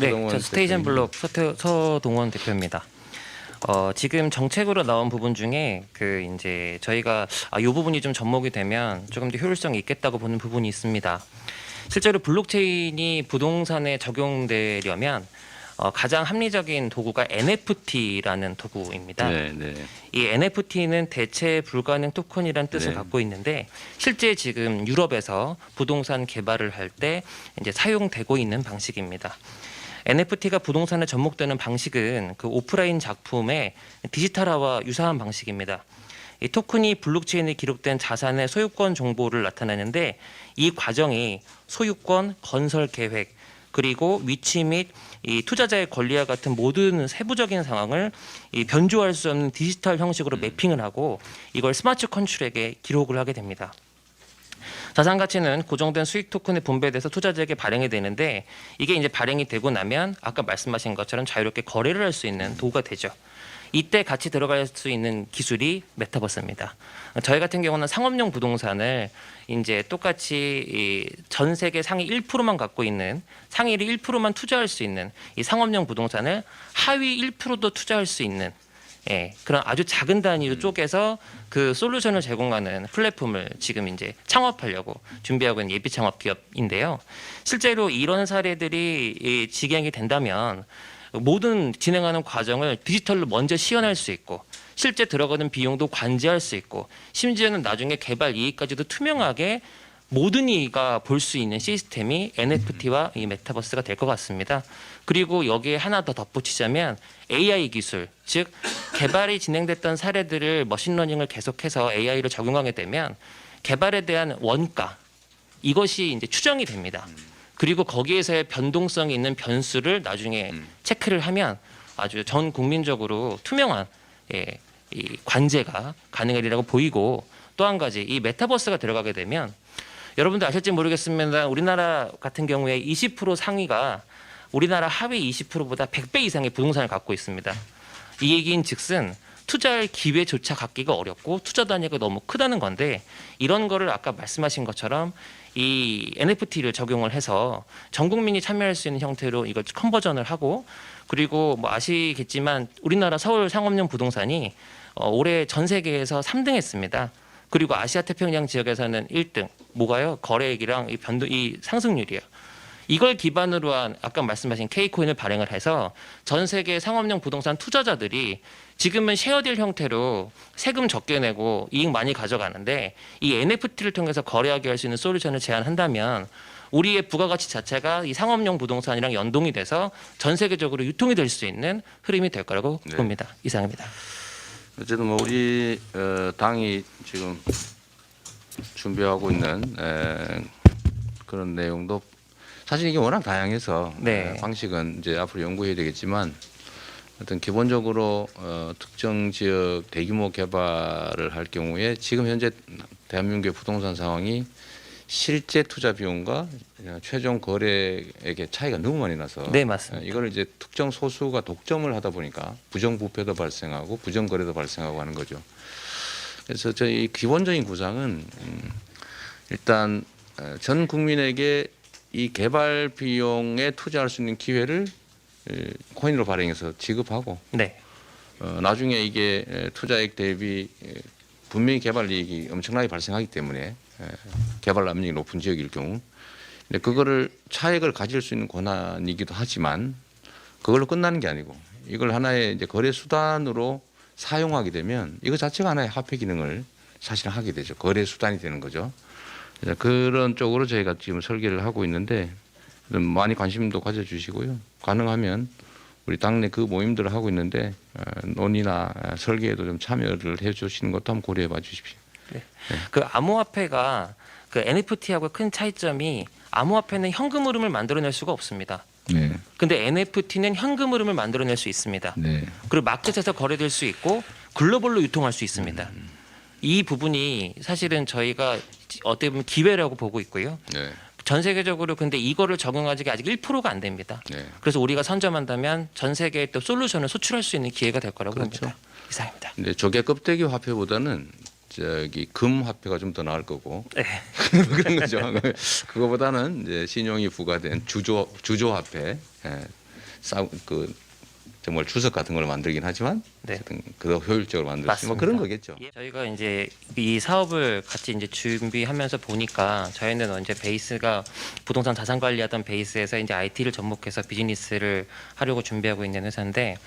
서동원 저 스테이션 대표님. 블록 서동원 대표입니다. 지금 정책으로 나온 부분 중에 그 이제 저희가 이 부분이 좀 접목이 되면 조금 더 효율성이 있겠다고 보는 부분이 있습니다. 실제로 블록체인이 부동산에 적용되려면 가장 합리적인 도구가 NFT라는 도구입니다. 네, 네. 이 NFT는 대체 불가능 토큰이라는 뜻을 네. 갖고 있는데 실제 지금 유럽에서 부동산 개발을 할 때 이제 사용되고 있는 방식입니다. NFT가 부동산에 접목되는 방식은 그 오프라인 작품의 디지털화와 유사한 방식입니다. 이 토큰이 블록체인에 기록된 자산의 소유권 정보를 나타내는데 이 과정이 소유권, 건설 계획, 그리고 위치 및 이 투자자의 권리와 같은 모든 세부적인 상황을 이 변조할 수 없는 디지털 형식으로 매핑을 하고 이걸 스마트 컨트랙에 기록을 하게 됩니다. 자산 가치는 고정된 수익 토큰에 분배돼서 투자자에게 발행이 되는데 이게 이제 발행이 되고 나면 아까 말씀하신 것처럼 자유롭게 거래를 할 수 있는 도구가 되죠. 이때 같이 들어갈 수 있는 기술이 메타버스입니다. 저희 같은 경우는 상업용 부동산을 이제 똑같이 전 세계 상위 1%만 갖고 있는 상위 1%만 투자할 수 있는 이 상업용 부동산을 하위 1%도 투자할 수 있는 그런 아주 작은 단위로 쪼개서 그 솔루션을 제공하는 플랫폼을 지금 이제 창업하려고 준비하고 있는 예비 창업 기업인데요. 실제로 이런 사례들이 직행이 된다면 모든 진행하는 과정을 디지털로 먼저 시연할 수 있고 실제 들어가는 비용도 관제할 수 있고 심지어는 나중에 개발 이익까지도 투명하게 모든 이가 볼 수 있는 시스템이 NFT와 이 메타버스가 될 것 같습니다. 그리고 여기에 하나 더 덧붙이자면 AI 기술, 즉 개발이 진행됐던 사례들을 머신러닝을 계속해서 AI를 적용하게 되면 개발에 대한 원가 이것이 이제 추정이 됩니다. 그리고 거기에서의 변동성이 있는 변수를 나중에 체크를 하면 아주 전 국민적으로 투명한 이 관제가 가능하리라고 보이고 또 한 가지 이 메타버스가 들어가게 되면 여러분들 아실지 모르겠습니다. 우리나라 같은 경우에 20% 상위가 우리나라 하위 20%보다 100배 이상의 부동산을 갖고 있습니다. 이 얘기인 즉슨 투자할 기회조차 갖기가 어렵고 투자 단위가 너무 크다는 건데 이런 거를 아까 말씀하신 것처럼 이 NFT를 적용을 해서 전 국민이 참여할 수 있는 형태로 이걸 컨버전을 하고 그리고 뭐 아시겠지만 우리나라 서울 상업용 부동산이 올해 전 세계에서 3등 했습니다. 그리고 아시아 태평양 지역에서는 1등. 뭐가요? 거래액이랑 이 상승률이에요. 이걸 기반으로 한 아까 말씀하신 K코인을 발행을 해서 전 세계 상업용 부동산 투자자들이 지금은 쉐어딜 형태로 세금 적게 내고 이익 많이 가져가는데 이 NFT를 통해서 거래하게 할 수 있는 솔루션을 제안한다면 우리의 부가가치 자체가 이 상업용 부동산이랑 연동이 돼서 전 세계적으로 유통이 될 수 있는 흐름이 될 거라고 네. 봅니다. 이상입니다. 어쨌든 뭐 우리 당이 지금 준비하고 있는 그런 내용도 사실 이게 워낙 다양해서 네. 방식은 이제 앞으로 연구해야 되겠지만 어떤 기본적으로 특정 지역 대규모 개발을 할 경우에 지금 현재 대한민국의 부동산 상황이 실제 투자 비용과 최종 거래액의 차이가 너무 많이 나서 네, 맞습니다. 이걸 이제 특정 소수가 독점을 하다 보니까 부정부패도 발생하고 부정거래도 발생하고 하는 거죠. 그래서 저희 기본적인 구상은 일단 전 국민에게 이 개발 비용에 투자할 수 있는 기회를 코인으로 발행해서 지급하고 네. 나중에 이게 투자액 대비 분명히 개발 이익이 엄청나게 발생하기 때문에 개발 압력이 높은 지역일 경우 근데 그거를 차액을 가질 수 있는 권한이기도 하지만 그걸로 끝나는 게 아니고 이걸 하나의 이제 거래 수단으로 사용하게 되면 이거 자체가 하나의 화폐 기능을 사실 하게 되죠. 거래 수단이 되는 거죠. 그런 쪽으로 저희가 지금 설계를 하고 있는데 많이 관심도 가져주시고요. 가능하면 우리 당내 그 모임들을 하고 있는데 논의나 설계에도 좀 참여를 해주시는 것도 한번 고려해봐 주십시오. 네. 그 암호화폐가 그 NFT하고 큰 차이점이 암호화폐는 현금 흐름을 만들어낼 수가 없습니다. 네. 근데 NFT는 현금 흐름을 만들어낼 수 있습니다. 네. 그리고 마켓에서 거래될 수 있고 글로벌로 유통할 수 있습니다. 이 부분이 사실은 저희가 어떻게 보면 기회라고 보고 있고요. 네. 전 세계적으로 근데 이거를 적용하기 아직 1%가 안 됩니다. 네. 그래서 우리가 선점한다면 전 세계에 또 솔루션을 수출할 수 있는 기회가 될 거라고 그렇죠. 봅니다. 이상입니다. 근데 조개 껍데기 화폐보다는 저기 금 화폐가 좀 더 나을 거고 네. 그런 거죠. 그거보다는 이제 신용이 부과된 주조 화폐 그 정말 주석 같은 걸 만들긴 하지만 네. 어쨌든 더 효율적으로 만들 수 있는 뭐 맞습니다. 그런 거겠죠. 예, 저희가 이제 이 사업을 같이 이제 준비하면서 보니까 저희는 이제 베이스가 부동산 자산 관리하던 베이스에서 이제 IT를 접목해서 비즈니스를 하려고 준비하고 있는 회사인데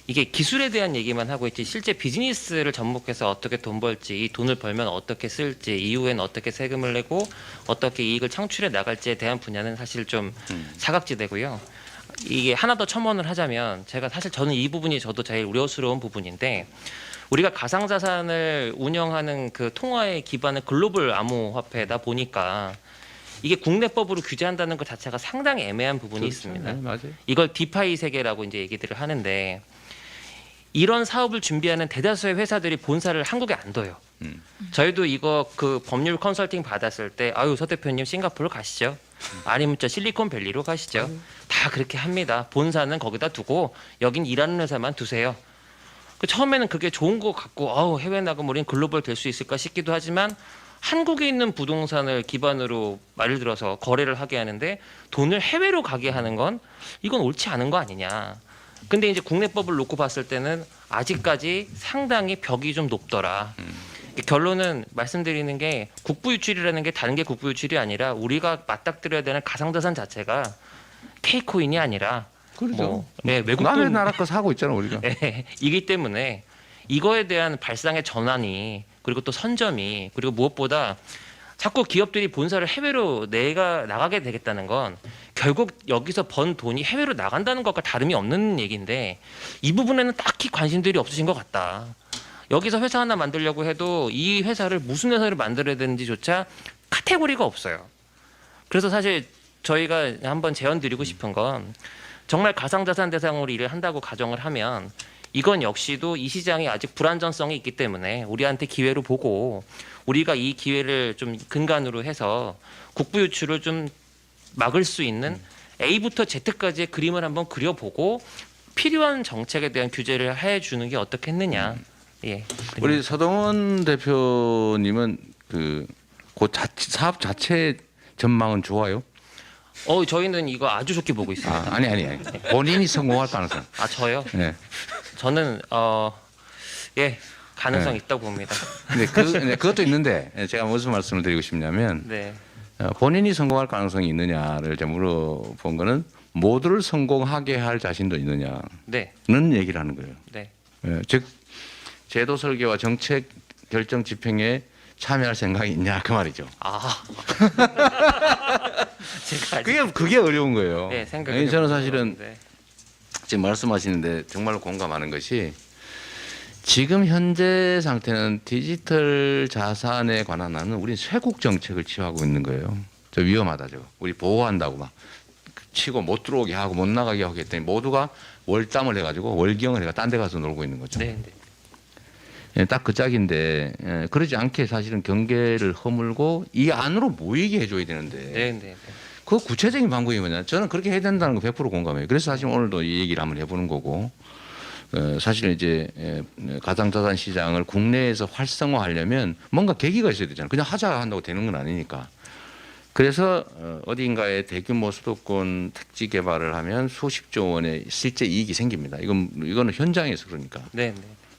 이게 기술에 대한 얘기만 하고 있지 실제 비즈니스를 접목해서 어떻게 돈 벌지, 이 돈을 벌면 어떻게 쓸지, 이후에는 어떻게 세금을 내고 어떻게 이익을 창출해 나갈지에 대한 분야는 사실 좀 사각지대고요. 이게 하나 더 첨언을 하자면 제가 사실 저는 이 부분이 저도 제일 우려스러운 부분인데 우리가 가상자산을 운영하는 그 통화의 기반은 글로벌 암호화폐다 보니까 이게 국내법으로 규제한다는 것 자체가 상당히 애매한 부분이 그렇죠. 있습니다. 네, 맞아요. 이걸 디파이 세계라고 이제 얘기들을 하는데 이런 사업을 준비하는 대다수의 회사들이 본사를 한국에 안 둬요. 저희도 이거 그 법률 컨설팅 받았을 때 아유 서 대표님 싱가포르 가시죠. 아니면 저 실리콘밸리로 가시죠. 다 그렇게 합니다. 본사는 거기다 두고 여긴 일하는 회사만 두세요. 그 처음에는 그게 좋은 것 같고 아우 해외 나가면 우린 글로벌 될 수 있을까 싶기도 하지만 한국에 있는 부동산을 기반으로 예를 들어서 거래를 하게 하는데 돈을 해외로 가게 하는 건 이건 옳지 않은 거 아니냐. 근데 이제 국내법을 놓고 봤을 때는 아직까지 상당히 벽이 좀 높더라. 결론은 말씀드리는 게 국부 유출이라는 게 다른 게 국부 유출이 아니라 우리가 맞닥뜨려야 되는 가상자산 자체가 K코인이 아니라 그렇죠. 네, 외국 남의 돈 나라 거 사고 있잖아 우리가. 네, 이기 때문에 이거에 대한 발상의 전환이 그리고 또 선점이 그리고 무엇보다 자꾸 기업들이 본사를 해외로 내가 나가게 되겠다는 건 결국 여기서 번 돈이 해외로 나간다는 것과 다름이 없는 얘기인데 이 부분에는 딱히 관심들이 없으신 것 같다. 여기서 회사 하나 만들려고 해도 이 회사를 무슨 회사를 만들어야 되는지조차 카테고리가 없어요. 그래서 사실 저희가 한번 제안 드리고 싶은 건 정말 가상자산 대상으로 일을 한다고 가정을 하면 이건 역시도 이 시장이 아직 불안전성이 있기 때문에 우리한테 기회로 보고 우리가 이 기회를 좀 근간으로 해서 국부 유출을 좀 막을 수 있는 A부터 Z까지의 그림을 한번 그려보고 필요한 정책에 대한 규제를 해주는 게 어떻겠느냐. 예. 우리 서동원 대표님은 그 사업 자체 전망은 좋아요? 저희는 이거 아주 좋게 보고 있습니다. 아니. 본인이 성공할 가능성. 아 저요? 네. 저는 예 가능성 이 있다고 봅니다. 근데 그것도 있는데 제가 무슨 말씀을 드리고 싶냐면 네. 본인이 성공할 가능성이 있느냐를 제가 물어본 거는 모두를 성공하게 할 자신도 있느냐는 네. 얘기를 하는 거예요. 네. 즉 제도 설계와 정책 결정 집행에 참여할 생각이 있냐 그 말이죠. 아. 제가 아직 그게 어려운 거예요. 네, 생각해 저는 사실은 네. 지금 말씀하시는데 정말로 공감하는 것이 지금 현재 상태는 디지털 자산에 관한 하는 우리 쇄국 정책을 취하고 있는 거예요. 저 위험하다 저거. 우리 보호한다고 막 치고 못 들어오게 하고 못 나가게 하고 했더니 모두가 월담을 해가지고 월경을 해가 딴 데 가서 놀고 있는 거죠. 네. 네. 예, 딱 그 짝인데 그러지 않게 사실은 경계를 허물고 이 안으로 모이게 해줘야 되는데 네. 네. 그 구체적인 방법이 뭐냐? 저는 그렇게 해야 된다는 거 100% 공감해요. 그래서 사실 오늘도 이 얘기를 한번 해보는 거고 사실 이제 가상자산 시장을 국내에서 활성화하려면 뭔가 계기가 있어야 되잖아요. 그냥 하자 한다고 되는 건 아니니까. 그래서 어딘가에 대규모 수도권 택지 개발을 하면 수십조 원의 실제 이익이 생깁니다. 이거는 현장에서 그러니까. 네.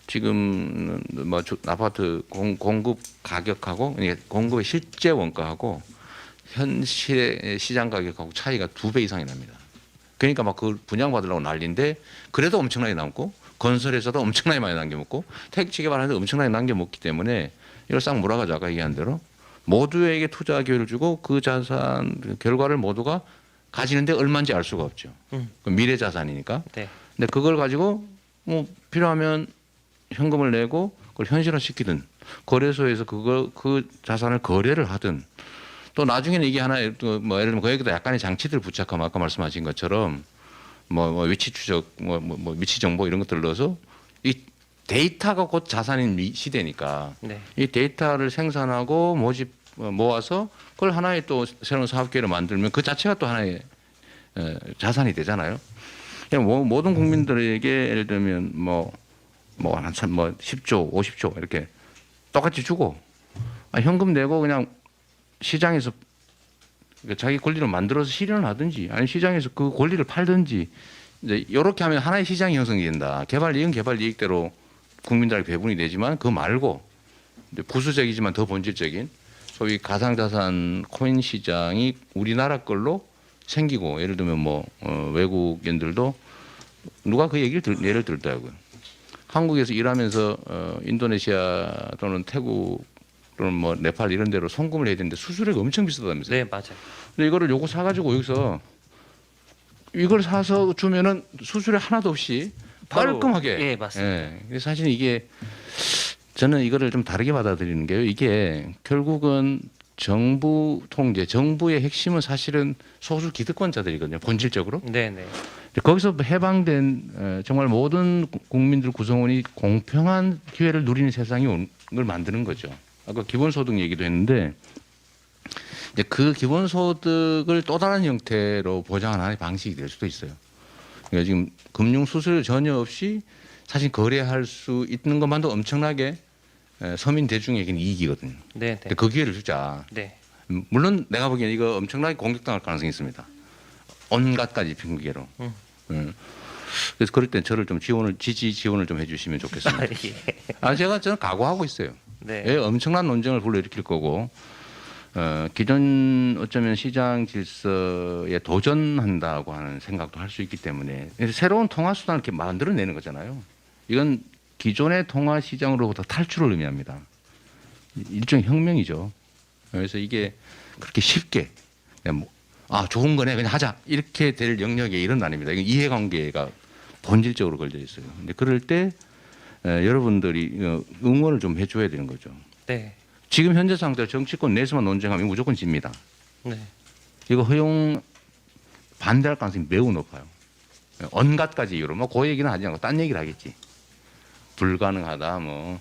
지금 뭐 아파트 공급 가격하고 공급의 실제 원가하고 현실의 시장 가격하고 차이가 2배 이상이 납니다. 그러니까 막 그걸 분양받으려고 난리인데 그래도 엄청나게 남고 건설에서도 엄청나게 많이 남겨먹고 택지 개발하는데 엄청나게 남겨먹기 때문에 이걸 싹 몰아가자 아까 얘기한 대로 모두에게 투자 기회를 주고 그 자산 결과를 모두가 가지는데 얼마인지 알 수가 없죠. 그 미래 자산이니까. 네. 근데 그걸 가지고 뭐 필요하면 현금을 내고 그걸 현실화시키든 거래소에서 그 자산을 거래를 하든 또 나중에는 이게 하나 뭐 예를 들면 거기에다 약간의 장치들 부착하면 아까 말씀하신 것처럼 뭐 위치 추적 뭐 위치 정보 이런 것들을 넣어서 이 데이터가 곧 자산인 시대니까 네. 이 데이터를 생산하고 모아서 그걸 하나의 또 새로운 사업 기회를 만들면 그 자체가 또 하나의 자산이 되잖아요. 모든 국민들에게 예를 들면 뭐 10조, 50조 이렇게 똑같이 주고 현금 내고 그냥 시장에서 자기 권리를 만들어서 실현을 하든지 아니면 시장에서 그 권리를 팔든지 이제 이렇게 하면 하나의 시장이 형성이 된다. 개발 이익은 개발 이익대로 국민들에게 배분이 되지만 그거 말고 이제 부수적이지만 더 본질적인 소위 가상자산 코인 시장이 우리나라 걸로 생기고 예를 들면 뭐 외국인들도 누가 그 얘기를 예를 들더라고요. 한국에서 일하면서 인도네시아 또는 태국 또는 뭐 네팔 이런 데로 송금을 해야 되는데 수수료가 엄청 비싸다면서요. 네, 맞아요. 근데 이거를 요거 사가지고 여기서 이걸 사서 주면은 수수료 하나도 없이 바로, 깔끔하게. 예, 맞습니다. 예. 그래서 사실 이게 저는 이거를 좀 다르게 받아들이는 게요. 이게 결국은 정부 통제, 정부의 핵심은 사실은 소수 기득권자들이거든요. 본질적으로. 네, 네. 거기서 해방된 정말 모든 국민들 구성원이 공평한 기회를 누리는 세상이 온 걸 만드는 거죠. 아까 기본소득 얘기도 했는데 이제 그 기본소득을 또 다른 형태로 보장하는 하나의 방식이 될 수도 있어요. 그러니까 지금 금융 수수료 전혀 없이 사실 거래할 수 있는 것만도 엄청나게 서민 대중에게는 이익이거든요. 네, 네. 근데 그 기회를 주자. 네. 물론 내가 보기에는 이거 엄청나게 공격당할 가능성이 있습니다. 온갖 가지 핑계로. 그래서 그럴 땐 저를 좀 지지 지원을 좀 해주시면 좋겠습니다. 예. 저는 각오하고 있어요. 네. 예, 엄청난 논쟁을 불러일으킬 거고 기존 어쩌면 시장 질서에 도전한다고 하는 생각도 할 수 있기 때문에 새로운 통화 수단을 이렇게 만들어내는 거잖아요. 이건 기존의 통화 시장으로부터 탈출을 의미합니다. 일종의 혁명이죠. 그래서 이게 그렇게 쉽게 그냥 좋은 거네 그냥 하자 이렇게 될 영역의 일은 아닙니다. 이건 이해관계가 본질적으로 걸려 있어요. 근데 그럴 때 여러분들이 응원을 좀 해줘야 되는 거죠. 네. 지금 현재 상태로 정치권 내에서만 논쟁하면 무조건 집니다. 네. 이거 허용 반대할 가능성이 매우 높아요. 온갖 가지 이유로 그 얘기는 하지 않고 딴 얘기를 하겠지. 불가능하다 뭐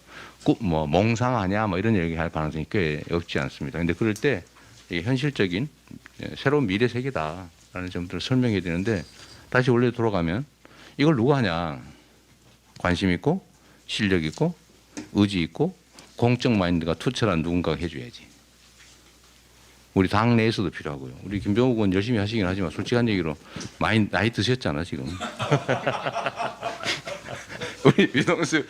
몽상하냐 뭐 이런 얘기할 가능성이 꽤 없지 않습니다. 근데 그럴 때 이게 현실적인 새로운 미래 세계다라는 점들을 설명해야 되는데 다시 원래 돌아가면 이걸 누가 하냐 관심 있고 실력 있고 의지 있고 공적 마인드가 투철한 누군가가 해줘야지. 우리 당 내에서도 필요하고요. 우리 김병욱 의원 열심히 하시긴 하지만 솔직한 얘기로 많이 나이 드셨잖아 지금. 우리 위동수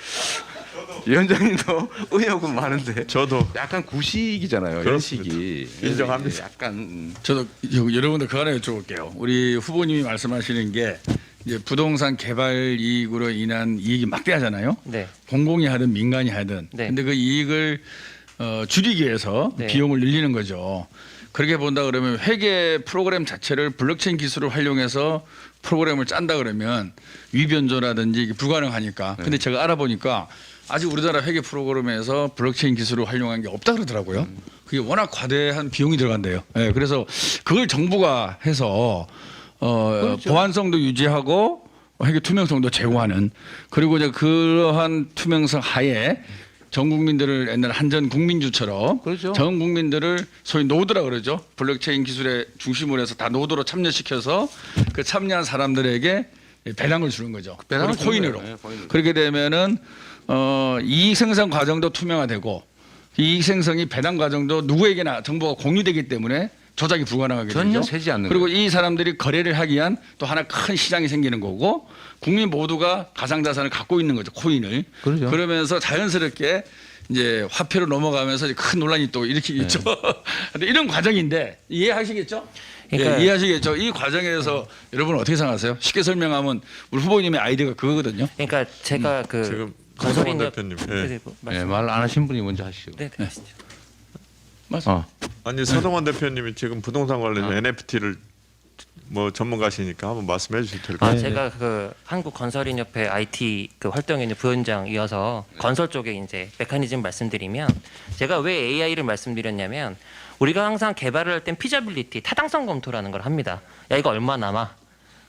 위원장님도 의욕은 많은데 저도 약간 구식이잖아요. 연식이. 인정합니다. 약간 저도 여러분들 그거 하나 여쭤볼게요. 우리 후보님이 말씀하시는 게 이제 부동산 개발 이익으로 인한 이익이 막대하잖아요. 네. 공공이 하든 민간이 하든. 네. 근데 그 이익을 줄이기 위해서 네. 비용을 늘리는 거죠. 그렇게 본다 그러면 회계 프로그램 자체를 블록체인 기술을 활용해서 프로그램을 짠다 그러면 위변조라든지 이게 불가능하니까. 근데 제가 알아보니까 아직 우리나라 회계 프로그램에서 블록체인 기술을 활용한 게 없다 그러더라고요. 그게 워낙 과대한 비용이 들어간대요. 네, 그래서 그걸 정부가 해서 그렇죠. 보안성도 유지하고 회계 투명성도 제공하는 그리고 이제 그러한 투명성 하에 전 국민들을 옛날 한전 국민주처럼 그렇죠. 전 국민들을 소위 노드라 그러죠. 블록체인 기술의 중심으로 해서 다 노드로 참여시켜서 그 참여한 사람들에게 배당을 주는 거죠. 배당을 그리고 코인으로. 주는 거예요. 코인으로. 그렇게 되면은 이익 생성 과정도 투명화되고 이익 생성이 배당 과정도 누구에게나 정보가 공유되기 때문에 조작이 불가능하게 전혀 되죠. 새지 않는 그리고 거예요. 이 사람들이 거래를 하기 위한 또 하나 큰 시장이 생기는 거고 국민 모두가 가상자산을 갖고 있는 거죠. 코인을. 그렇죠. 그러면서 자연스럽게 이제 화폐로 넘어가면서 이제 큰 논란이 또 일으키겠죠. 근데 이런 과정인데 이해하시겠죠? 그러니까- 예, 이해하시겠죠? 이 과정에 대해서 여러분 어떻게 생각하세요? 쉽게 설명하면 우리 후보님의 아이디어가 그거거든요. 그러니까 제가 그 지금 건설인 서동원 대표님, 예. 네, 네, 말 안 하신 분이 먼저 하시죠. 네, 네. 하시죠. 어. 아니 서동원 대표님이 지금 부동산 관련 NFT를 뭐 전문가시니까 한번 말씀해 주실 될 것 같아요. 제가 그 한국건설인협회 IT 그 활동에 있는 부위원장이어서 건설 쪽에 이제 메커니즘 말씀드리면 제가 왜 AI를 말씀드렸냐면 우리가 항상 개발을 할 땐 피자빌리티 타당성 검토라는 걸 합니다. 야 이거 얼마 남아?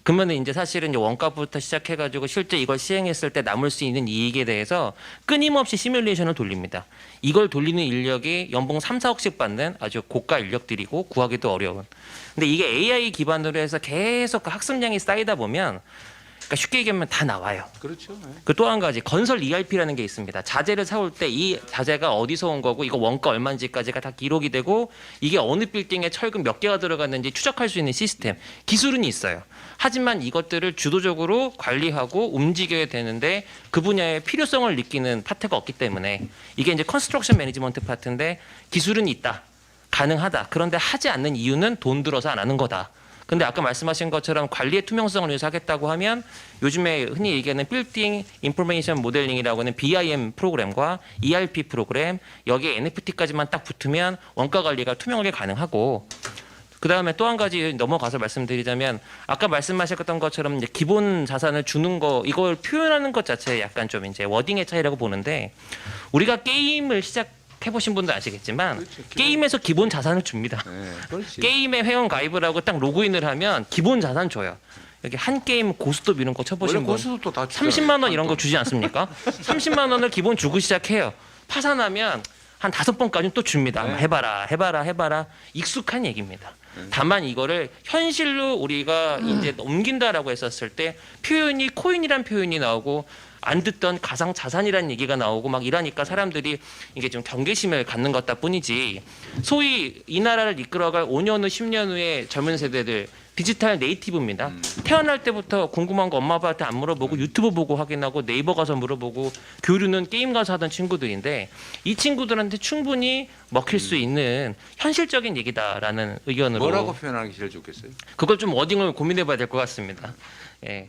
그러면 이제 사실은 이제 원가부터 시작해가지고 실제 이걸 시행했을 때 남을 수 있는 이익에 대해서 끊임없이 시뮬레이션을 돌립니다. 이걸 돌리는 인력이 연봉 3, 4억씩 받는 아주 고가 인력들이고 구하기도 어려운. 근데 이게 AI 기반으로 해서 계속 그 학습량이 쌓이다 보면 그러니까 쉽게 얘기하면 다 나와요. 그렇죠. 그 또 한 가지 건설 ERP라는 게 있습니다. 자재를 사올 때 이 자재가 어디서 온 거고 이거 원가 얼마인지까지가 다 기록이 되고 이게 어느 빌딩에 철근 몇 개가 들어갔는지 추적할 수 있는 시스템 기술은 있어요. 하지만 이것들을 주도적으로 관리하고 움직여야 되는데 그 분야의 필요성을 느끼는 파트가 없기 때문에 이게 이제 컨스트럭션 매니지먼트 파트인데 기술은 있다. 가능하다. 그런데 하지 않는 이유는 돈 들어서 안 하는 거다. 근데 아까 말씀하신 것처럼 관리의 투명성을 위해서 하겠다고 하면 요즘에 흔히 얘기하는 빌딩 인포메이션 모델링이라고 하는 BIM 프로그램과 ERP 프로그램 여기에 NFT까지만 딱 붙으면 원가 관리가 투명하게 가능하고 그다음에 또 한 가지 넘어가서 말씀드리자면 아까 말씀하셨던 것처럼 이제 기본 자산을 주는 거 이걸 표현하는 것 자체에 약간 좀 이제 워딩의 차이라고 보는데 우리가 게임을 시작해보신 분도 아시겠지만 그렇죠. 게임에서 기본 자산을 줍니다. 네, 그렇지. 게임에 회원 가입을 하고 딱 로그인을 하면 기본 자산 줘요. 여기 한 게임 고스톱 이런 거 원래 쳐보신 분 고수도 다 주잖아요. 30만 원 이런 거 주지 않습니까? 30만 원을 기본 주고 시작해요. 파산하면 한 5번까지는 또 줍니다. 네. 해봐라. 익숙한 얘기입니다. 다만 이거를 현실로 우리가 이제 옮긴다라고 했었을 때 표현이 코인이란 표현이 나오고 안 듣던 가상 자산이라는 얘기가 나오고 막 이러니까 사람들이 이게 좀 경계심을 갖는 것다 뿐이지 소위 이 나라를 이끌어갈 5년 후 10년 후에 젊은 세대들 디지털 네이티브입니다. 태어날 때부터 궁금한 거 엄마 아빠한테 안 물어보고 유튜브 보고 확인하고 네이버 가서 물어보고 교류는 게임 가서 하던 친구들인데 이 친구들한테 충분히 먹힐 수 있는 현실적인 얘기다라는 의견으로 뭐라고 표현하는 게 제일 좋겠어요? 그걸 좀 워딩을 고민해봐야 될 것 같습니다. 예.